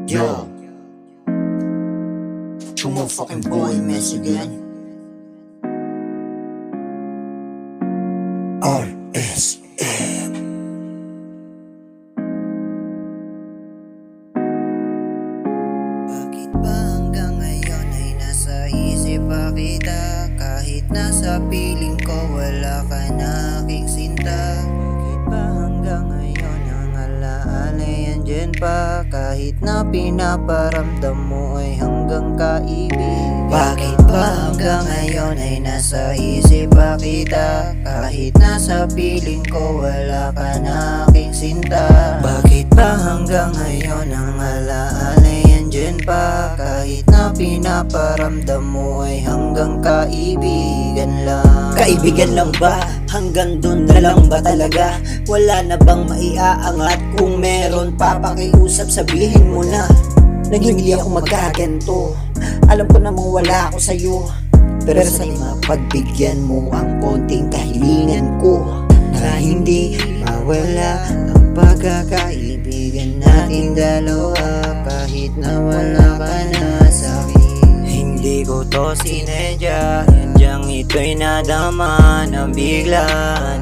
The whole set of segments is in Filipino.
Yo, two more fucking boy mess again. RSM. Bakit ba hanggang ngayon ay nasa isip pa kita? Kahit nasa piling ko wala ka na aking sinta. Bakit ba hanggang ngayon ang alaala ay andyan pa? Kahit na pinaparamdam mo ay hanggang kaibig. Bakit ba hanggang ngayon ay nasa isip pa kita? Kahit nasa piling ko wala ka na aking sinta. Bakit ba hanggang ngayon ang alaala ay andyan pa? Kahit na pinaparamdam mo ay hanggang kaibigan lang. Kaibigan lang ba? Hanggang dun na lang ba talaga? Wala na bang maiaangat? Kung meron papakiusap sabihin mo na. Naging ako magkaganto. Alam ko namang wala ako sa'yo, pero sana'y mapagbigyan mo ang konting kahilingan ko, Na hindi mawala ang pagkakaibigan natin dalawa. Kahit na wala ka na sa'kin, hindi ko to sinedya. Handyang ito'y nadama ng biglaan.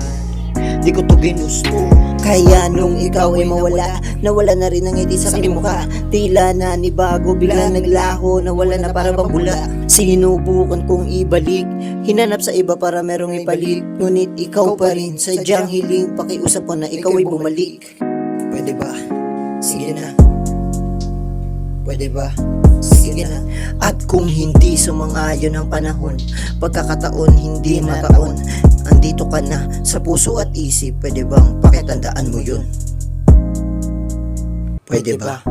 di ko to ginusto. Kaya nung ikaw ay mawala, nawala na rin ang ngiti sa aking mukha. Tila na ni bago, bigla naglaho, nawala na para bang bula. Sinubukan kong ibalik, hinanap sa iba para merong ipalit. Ngunit ikaw pa rin, sadyang hiling, pakiusap ko na ikaw ay bumalik. Pwede ba? Sige na. Pwede ba? Sige na. At kung hindi sumang-ayon ang panahon, pagkakataon hindi makaon, andito ka na sa puso at isip. Pwede bang pakitandaan mo yun? Pwede ba?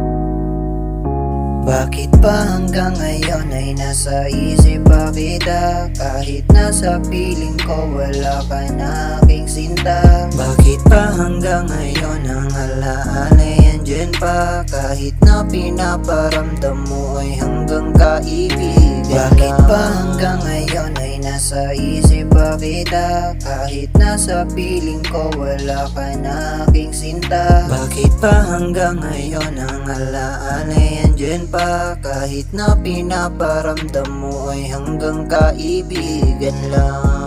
Bakit ba hanggang ngayon ay nasa isip pa kita? Kahit nasa piling ko wala ka na aking sinta. Bakit ba hanggang ngayon ang alaala ay andyan pa? Kahit na pinaparamdam mo ay hanggang kaibigan. Bakit ba hanggang ngayon ay nasa isip pa kita? Kahit nasa piling ko wala ka na aking sinta. Bakit ba hanggang ngayon ang alaala ay andyan pa? Kahit na pinaparamdam mo ay hanggang kaibigan lang.